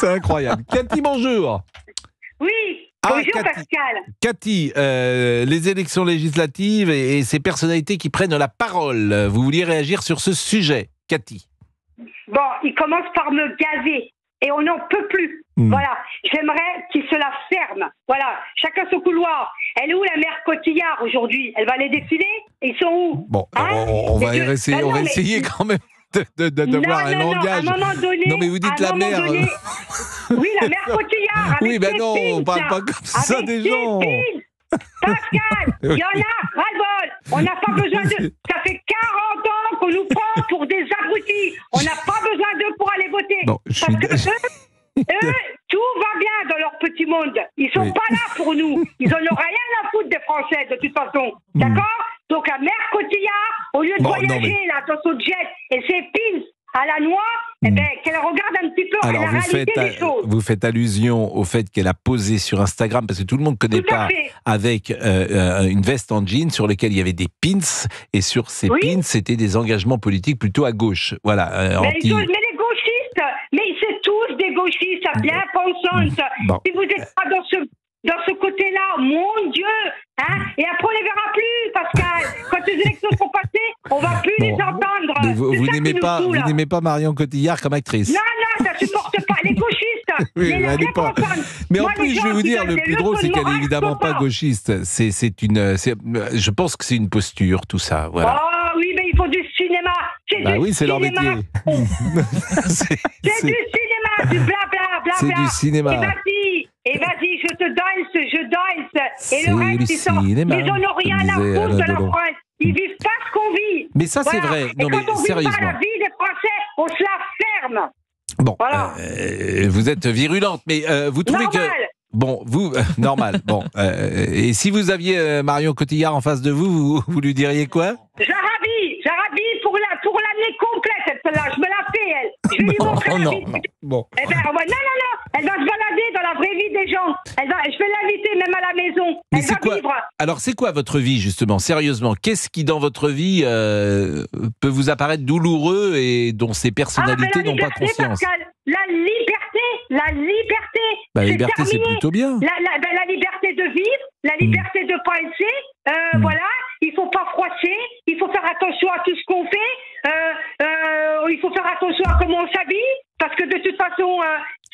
C'est incroyable. Cathy, bonjour. Oui, bonjour Cathy. Pascal. Cathy, les élections législatives et ces personnalités qui prennent la parole. Vous vouliez réagir sur ce sujet, Cathy? Bon, il commence par me gaver et on n'en peut plus. Voilà, j'aimerais qu'il se la ferme. Voilà, chacun son couloir. Elle est où la mère Cotillard aujourd'hui? Elle va aller défiler? Ils sont où? Bon, on va essayer, on va essayer quand même d'avoir un langage. Non, à un moment donné, non, mais vous dites la mère. Oui, la mère Cotillard. Oui, ben non, on parle pas comme ça des gens. Pascal, il y en a ras-le-bol. On n'a pas besoin de. Ça fait 40 ans qu'on nous prend pour des abrutis. On n'a pas besoin d'eux pour aller voter. Bon, Parce que eux, tout va bien dans leur petit monde. Ils sont pas là pour nous. Ils en ont rien à foutre des Français, de toute façon. D'accord? Donc, la mère Cotillard, au lieu de voyager là, dans son jet et ses pins à la noix, eh ben, qu'elle regarde un petit peu la réalité des choses. Vous faites allusion au fait qu'elle a posé sur Instagram, parce que tout le monde ne connaît pas, avec une veste en jean sur laquelle il y avait des pins, et sur ces pins, c'était des engagements politiques plutôt à gauche. Voilà. Mais les gauchistes, mais c'est tous des gauchistes, bien pensantes. Bon. Si vous n'êtes pas dans ce côté-là, mon Dieu, hein, et après on les verra plus, Pascal. Quand les élections seront passées, on va plus les entendre. Mais vous n'aimez pas Marion Cotillard comme actrice? Non, ça supporte pas les gauchistes. Oui, elle n'est pas. Mais en plus, je vais vous dire, le plus drôle, c'est qu'elle est évidemment pas gauchiste. Je pense que c'est une posture, tout ça. Voilà. Oh oui, mais il faut du cinéma. C'est leur métier. C'est du cinéma, du blabla. C'est du cinéma. Et vas-y, je danse. Et le reste, ils n'en ont rien à foutre de la France. Ils vivent pas ce qu'on vit. Mais ça, c'est vrai. Et non, quand mais on sérieusement. vit pas la vie des Français, on se la ferme. Bon, voilà. Vous êtes virulente, mais vous trouvez normal. que... Bon, vous, normal. Bon, et si vous aviez Marion Cotillard en face de vous, vous lui diriez quoi? J'arabie pour l'année complète, celle-là. Je me la fais, elle. Je vais lui montrer la vie. Bon. Eh ben, non. Elle va se balader dans la vraie vie des gens. Je vais l'inviter même à la maison. Mais elle va vivre. Alors, c'est quoi votre vie, justement? Sérieusement, qu'est-ce qui, dans votre vie, peut vous apparaître douloureux et dont ces personnalités n'ont pas conscience? Pascal, la liberté. La liberté, c'est plutôt bien. La liberté de vivre, la liberté de penser. Voilà, il faut pas froisser. Il faut faire attention à tout ce qu'on fait. Il faut faire attention à comment on s'habille. Parce que de toute façon,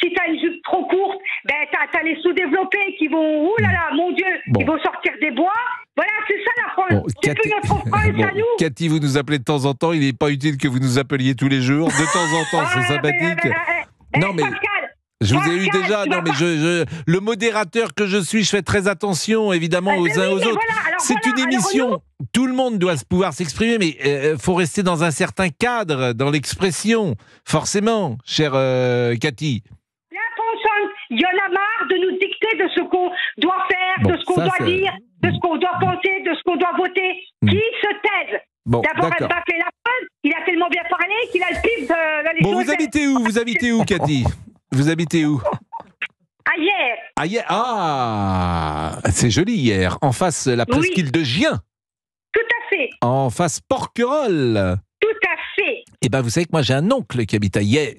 si tu as une jupe trop courte, ben, tu as les sous-développés qui vont, mon Dieu, ils vont sortir des bois. Voilà, c'est ça la France. Bon, c'est plus notre France à nous. Cathy, vous nous appelez de temps en temps. Il n'est pas utile que vous nous appeliez tous les jours. De temps en temps, c'est sympathique. Non, mais... Pascal, je vous ai eu déjà, non mais le modérateur que je suis, je fais très attention évidemment aux uns aux autres. C'est une émission, tout le monde doit pouvoir s'exprimer, mais faut rester dans un certain cadre, dans l'expression, forcément, chère Cathy. Il y en a marre de nous dicter de ce qu'on doit faire, de ce qu'on doit dire, de ce qu'on doit penser, de ce qu'on doit voter. Qui se taise? D'abord, elle m'a fait la preuve, il a tellement bien parlé qu'il a le pif de les choses. Bon, vous habitez où, Cathy? Vous habitez où? À Hier. À Hier. Ah, c'est joli, Hier. En face, la presqu'île de Gien. Tout à fait. En face, Porquerolles. Tout à fait. Eh bien, vous savez que moi, j'ai un oncle qui habite à Hier.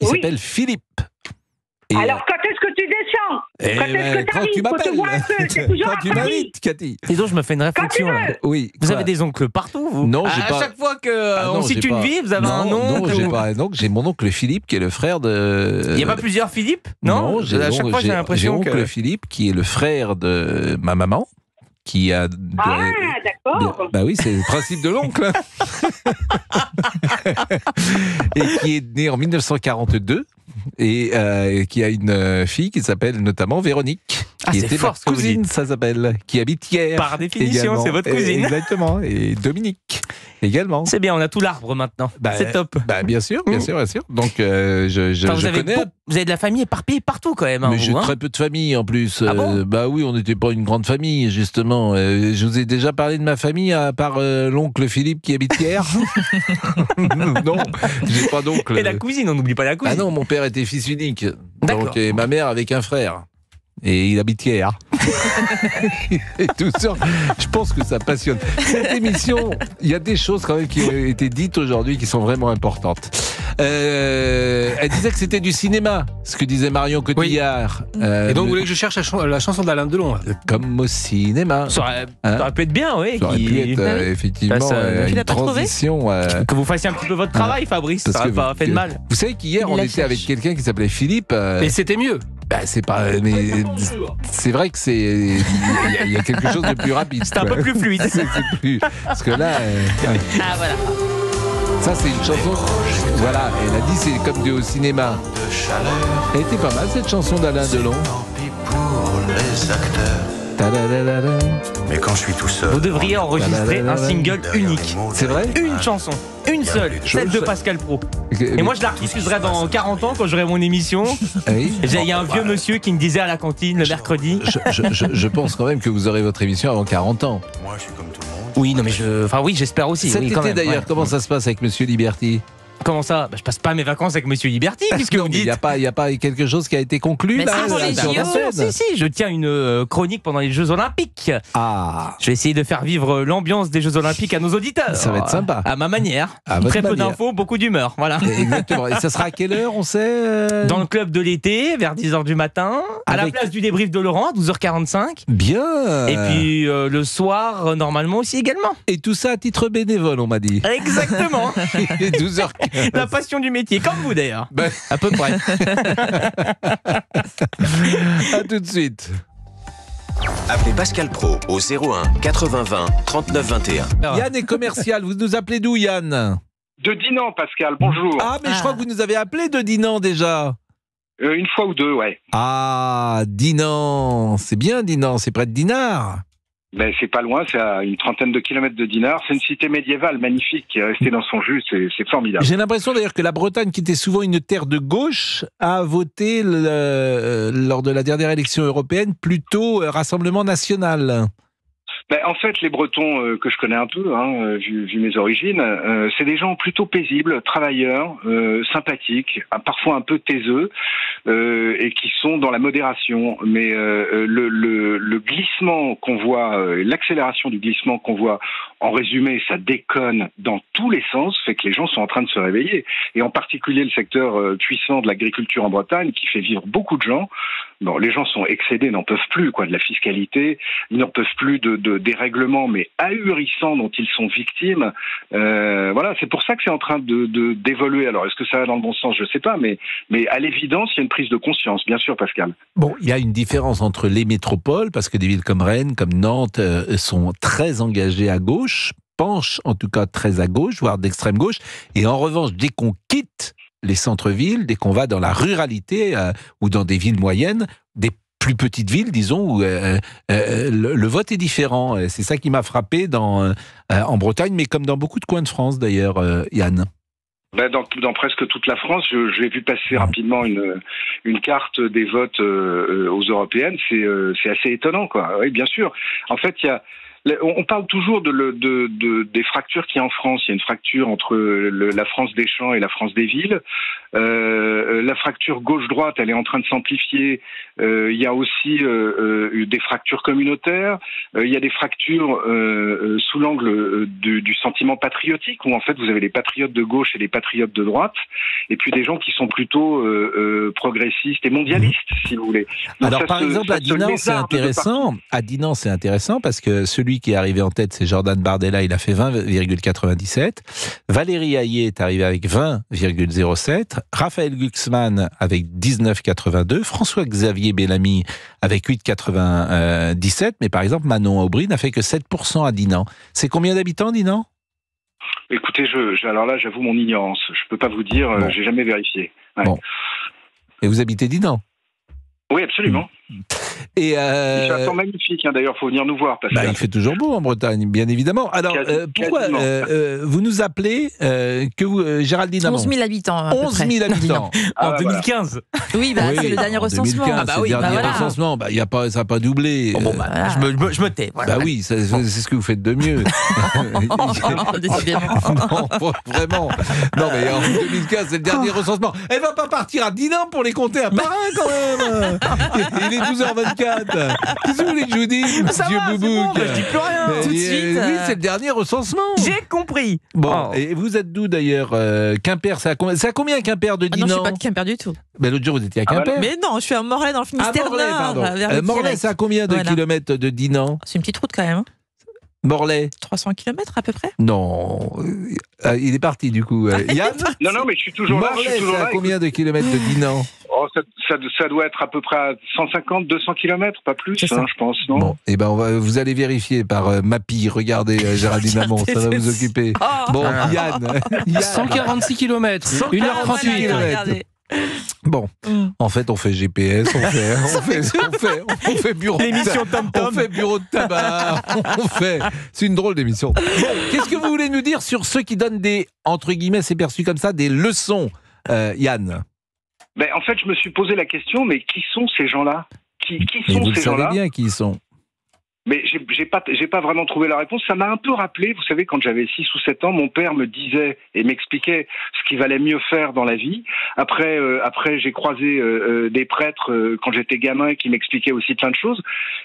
Il s'appelle Philippe. Et alors, quand est-ce que tu descends? Quand est-ce que quand tu m'appelles. Quand tu m'invites, Cathy. Dis donc, je me fais une réflexion. Là. Oui. Vous avez des oncles partout, vous? Non, j'ai pas. À chaque fois qu'on cite une vie, vous avez un oncle. Non, j'ai pas un oncle. J'ai mon oncle Philippe, qui est le frère de... Il n'y a pas plusieurs Philippe? Non, à chaque fois, j'ai l'impression que... J'ai oncle Philippe, qui est le frère de ma maman. Qui a d'accord. Bah oui, c'est le principe de l'oncle. Et qui est né en 1942 et qui a une fille qui s'appelle notamment Véronique. Qui était ma cousine, ça s'appelle, qui habite Hier. Par définition, c'est votre cousine. Exactement, et Dominique également. C'est bien, on a tout l'arbre maintenant. C'est top. Bien sûr. Donc, je connais. Vous avez de la famille éparpillée partout quand même. Mais j'ai très peu de famille en plus. Ah bon? Bah oui, on n'était pas une grande famille, justement. Je vous ai déjà parlé de ma famille, à part l'oncle Philippe qui habite Hier. Non, j'ai pas d'oncle. Et la cousine, on n'oublie pas la cousine. Ah non, mon père était fils unique. Donc, et ma mère avec un frère. Et il habite Hier. Et tout ça, je pense que ça passionne. Cette émission, il y a des choses quand même qui ont été dites aujourd'hui qui sont vraiment importantes. Elle disait que c'était du cinéma, ce que disait Marion Cotillard. Oui. Et donc vous voulez que je cherche la chanson d'Alain Delon là. Comme au cinéma. Ça aurait pu être bien, oui. Ça aurait pu être effectivement une transition. Que vous fassiez un petit peu votre travail, Fabrice, ça n'aurait pas fait de mal. Vous savez qu'hier, on était avec quelqu'un qui s'appelait Philippe. Et c'était mieux. C'est pas. Mais c'est vrai que il y a quelque chose de plus rapide. C'est un peu plus fluide. Parce que là. Ah, voilà. Ça, c'est une chanson. Voilà, elle a dit c'est comme au cinéma. Elle était pas mal cette chanson d'Alain Delon. Mais quand je suis tout seul. Vous devriez enregistrer un single unique. C'est vrai ? Une chanson, une seule, celle de Pascal Praud. Et moi je la rediffuserai dans 40 ans quand j'aurai mon émission. Oui. Il y a un vieux monsieur qui me disait à la cantine le mercredi. Je pense quand même que vous aurez votre émission avant 40 ans. Moi je suis comme tout le monde. Oui, non mais j'espère aussi. Cet été d'ailleurs, comment ça se passe avec Monsieur Liberty ? Comment ça ? Je passe pas mes vacances avec Monsieur Liberty, puisque vous dites. Il n'y a pas quelque chose qui a été conclu là si, je tiens une chronique pendant les Jeux Olympiques. Ah. Je vais essayer de faire vivre l'ambiance des Jeux Olympiques à nos auditeurs. Ça va être sympa. À ma manière. Très peu d'infos, beaucoup d'humeur. Voilà. Exactement. Et ça sera à quelle heure, on sait Dans le club de l'été, vers 10h du matin, à la place du débrief de Laurent, à 12h45. Bien. Et puis le soir, normalement aussi également. Et tout ça à titre bénévole, on m'a dit. Exactement. 12h. La passion du métier, comme vous d'ailleurs. À peu près. À tout de suite. Appelez Pascal Praud au 01 80 20 39 21. Yann est commercial. Vous nous appelez d'où, Yann ? De Dinan, Pascal, bonjour. Ah, mais je crois que vous nous avez appelé de Dinan déjà. Une fois ou deux, ouais. Ah, Dinan. C'est bien, Dinan. C'est près de Dinard. Ben, c'est pas loin, c'est à une trentaine de kilomètres de Dinard. C'est une cité médiévale magnifique qui est restée dans son jus, c'est formidable. J'ai l'impression d'ailleurs que la Bretagne, qui était souvent une terre de gauche, a voté lors de la dernière élection européenne plutôt Rassemblement National. Ben, en fait, les Bretons que je connais un peu, vu mes origines, c'est des gens plutôt paisibles, travailleurs, sympathiques, parfois un peu taiseux, et qui sont dans la modération. Mais le glissement qu'on voit, l'accélération du glissement qu'on voit, en résumé, ça déconne dans tous les sens, fait que les gens sont en train de se réveiller. Et en particulier le secteur puissant de l'agriculture en Bretagne, qui fait vivre beaucoup de gens. Bon, les gens sont excédés, n'en peuvent plus de la fiscalité, ils n'en peuvent plus des règlements, mais ahurissants dont ils sont victimes. Voilà, c'est pour ça que c'est en train d'évoluer. Alors, est-ce que ça va dans le bon sens ? Je ne sais pas, mais à l'évidence, il y a une prise de conscience, bien sûr, Pascal. Bon, il y a une différence entre les métropoles, parce que des villes comme Rennes, comme Nantes, sont très engagées à gauche, penchent en tout cas très à gauche, voire d'extrême gauche, et en revanche, dès qu'on quitte les centres-villes, dès qu'on va dans la ruralité ou dans des villes moyennes, des plus petites villes, disons, où le vote est différent. C'est ça qui m'a frappé en Bretagne, mais comme dans beaucoup de coins de France d'ailleurs, Yann. Dans presque toute la France, j'ai vu passer rapidement une carte des votes aux européennes. C'est assez étonnant, quoi. Oui, bien sûr. En fait, on parle toujours des fractures qu'il y a en France. Il y a une fracture entre la France des champs et la France des villes. La fracture gauche-droite, elle est en train de s'amplifier. Il y a aussi des fractures communautaires. Il y a des fractures sous l'angle du sentiment patriotique, où en fait vous avez les patriotes de gauche et les patriotes de droite, et puis des gens qui sont plutôt progressistes et mondialistes, si vous voulez. Donc alors par exemple à Dinan, c'est intéressant. À Dinan, c'est intéressant parce que celui qui est arrivé en tête, c'est Jordan Bardella, il a fait 20,97. Valérie Hayé est arrivé avec 20,07. Raphaël Glucksmann avec 19,82. François-Xavier Bellamy avec 8,97. Mais par exemple, Manon Aubry n'a fait que 7% à Dinan. C'est combien d'habitants, Dinan ? Écoutez, alors là, j'avoue mon ignorance. Je peux pas vous dire, bon. J'ai jamais vérifié. Ouais. Bon. Et vous habitez Dinan ? Oui, absolument. Et c'est un temps magnifique, d'ailleurs, il faut venir nous voir. Il fait toujours beau en Bretagne, bien évidemment. Alors, pourquoi vous nous appelez Géraldine Amand 11 000 habitants. 11 000 habitants. En 2015. Oui, c'est le dernier recensement. 2015, c'est le dernier recensement. Ça n'a pas doublé. Voilà. Je me tais. Voilà. Bah oui, c'est ce que vous faites de mieux. Décidément. Non, vraiment. Non, mais en 2015, c'est le dernier recensement. Elle va pas partir à Dinan pour les compter à part un, quand même. Il est 12h24. Yann. Qu'est-ce que vous voulez que je vous dise, monsieur Boubouk? Je dis plus rien. Tout de suite. Oui, c'est le dernier recensement. J'ai compris. Bon, et vous êtes d'où d'ailleurs? Quimper, c'est à combien Quimper de Ah non, Dinan? je suis pas de Quimper du tout. Ben, l'autre jour, vous étiez à Quimper. Mais non, je suis à Morlaix dans le Finistère. Morlaix, pardon. Morlaix, c'est à combien de kilomètres de Dinan? C'est une petite route quand même. Morlaix 300 km à peu près. Non. Il est parti du coup. Yann? Non, mais je suis toujours là. Morlaix, c'est à combien de kilomètres de Dinan? Ça doit être à peu près à 150, 200 km, pas plus, je pense, non? Bon, et ben vous allez vérifier par Mappy. Regardez, Géraldine Amont, ça va vous occuper. Bon, Yann. 146 km, 1h38 km. Bon, en fait, on fait GPS, on fait bureau L'émission de Tom Tom. on fait bureau de tabac, c'est une drôle d'émission. Bon, qu'est-ce que vous voulez nous dire sur ceux qui donnent des, entre guillemets, c'est perçu comme ça, des leçons, Yann? Ben, en fait, je me suis posé la question, mais qui sont ces gens-là? Qui sont vous ces savez gens-là? bien qui ils sont. Mais j'ai pas vraiment trouvé la réponse. Ça m'a un peu rappelé, vous savez, quand j'avais 6 ou 7 ans, mon père me disait et m'expliquait ce qu'il valait mieux faire dans la vie. Après j'ai croisé des prêtres quand j'étais gamin qui m'expliquaient aussi plein de choses.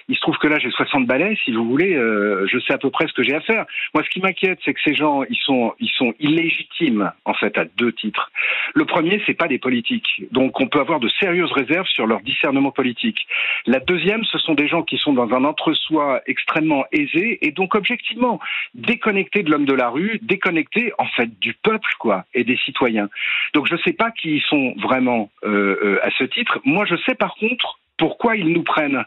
Il se trouve que là, j'ai 60 balais, si vous voulez, je sais à peu près ce que j'ai à faire. Moi, ce qui m'inquiète, c'est que ces gens, ils sont illégitimes, en fait, à 2 titres. Le premier, c'est pas des politiques. Donc, on peut avoir de sérieuses réserves sur leur discernement politique. La deuxième, ce sont des gens qui sont dans un entre-soi extrêmement aisé et donc objectivement déconnecté de l'homme de la rue, déconnecté en fait du peuple quoi et des citoyens. Donc je sais pas qui ils sont vraiment à ce titre. Moi je sais par contre pourquoi ils nous prennent.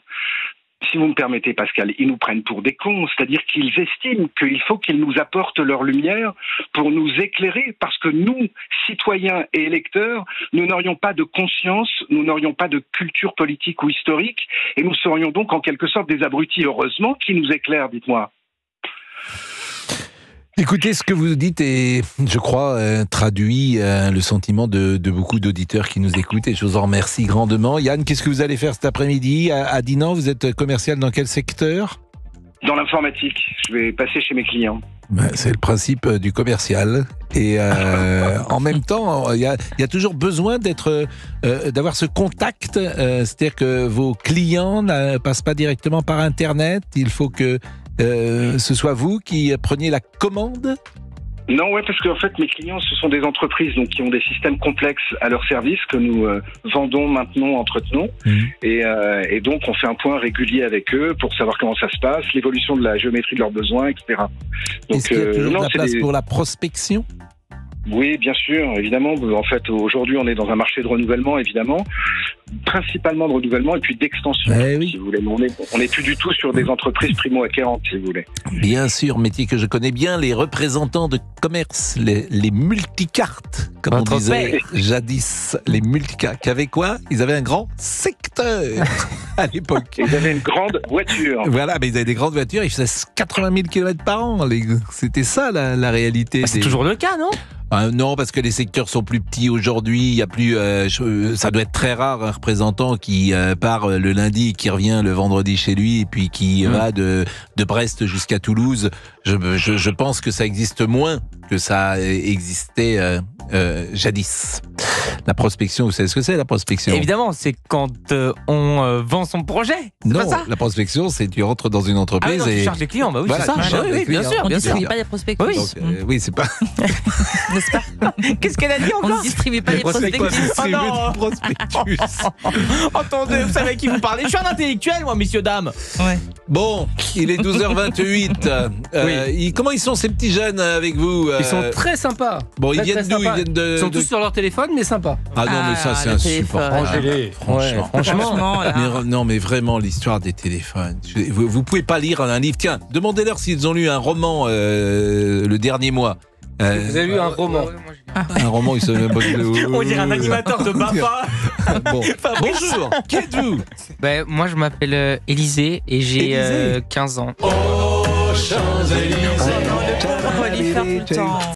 Si vous me permettez, Pascal, ils nous prennent pour des cons, c'est-à-dire qu'ils estiment qu'il faut qu'ils nous apportent leur lumière pour nous éclairer, parce que nous, citoyens et électeurs, nous n'aurions pas de conscience, nous n'aurions pas de culture politique ou historique, et nous serions donc en quelque sorte des abrutis, heureusement, qui nous éclairent, dites-moi. Écoutez, ce que vous dites et je crois, traduit le sentiment de beaucoup d'auditeurs qui nous écoutent et je vous en remercie grandement. Yann, qu'est-ce que vous allez faire cet après-midi à Dinan? Vous êtes commercial dans quel secteur? Dans l'informatique. Je vais passer chez mes clients. C'est le principe du commercial. Et en même temps, il y a toujours besoin d'avoir ce contact. C'est-à-dire que vos clients ne passent pas directement par Internet. Il faut que ce soit vous qui preniez la commande? Non, ouais, parce qu'en fait, mes clients, ce sont des entreprises donc, qui ont des systèmes complexes à leur service que nous vendons, maintenons, entretenons. Et donc, on fait un point régulier avec eux pour savoir comment ça se passe, l'évolution de la géométrie de leurs besoins, etc. Donc, est-ce qu'il y a toujours de la place pour la prospection? Oui, bien sûr, évidemment. En fait, aujourd'hui, on est dans un marché de renouvellement, évidemment, principalement de renouvellement et puis d'extension, si vous voulez. On n'est plus du tout sur des entreprises primo-acquérantes, si vous voulez. Bien sûr, métier que je connais bien, les représentants de commerce, les multicartes, comme on disait jadis, les multicartes. Qui avaient quoi? Ils avaient un grand secteur à l'époque. Ils avaient une grande voiture. Voilà, mais ils avaient des grandes voitures, ils faisaient 80 000 km par an. C'était ça la réalité. C'est toujours le cas, non? Non, parce que les secteurs sont plus petits aujourd'hui. Il y a plus, ça doit être très rare un représentant qui part le lundi, qui revient le vendredi chez lui, et puis qui va de Brest jusqu'à Toulouse. Je pense que ça existe moins que ça existait jadis. La prospection, vous savez ce que c'est la prospection? Évidemment, c'est quand on vend son projet. Non, pas ça la prospection, c'est tu rentres dans une entreprise et tu et charges les clients. Bah oui, voilà, c'est ça. Oui, bien sûr. On ne Bien sûr. distribue pas des prospectus. Oui. donc, oui, c'est pas. N'est-ce pas? Qu'est-ce qu'elle a dit On encore? ne distribue pas des prospectus. Distribuer non. des prospectus. Attendez, vous savez à qui vous parlez? Je suis un intellectuel, moi, messieurs, dames. Ouais. Bon, il est 12h28. Comment ils sont ces petits jeunes avec vous? Ils sont très sympas. Bon, ils Très, viennent très d'où? sympas. Ils viennent de. Ils sont tous sur leur téléphone, mais sympas. Ah non, mais ça, c'est le insupportable. téléphone. Franchement. Franchement, là. Non, mais vraiment, l'histoire des téléphones. Vous pouvez pas lire un livre. Tiens, demandez-leur s'ils ont lu un roman le dernier mois. Vous avez lu un roman? Un roman, ils savent même pas que On dirait un animateur de BAFA. Bon. Bonjour, qui êtes-vous? Moi, je m'appelle Élisée et j'ai 15 ans. Oh, Champs-Élysées. On va les faire tout le temps.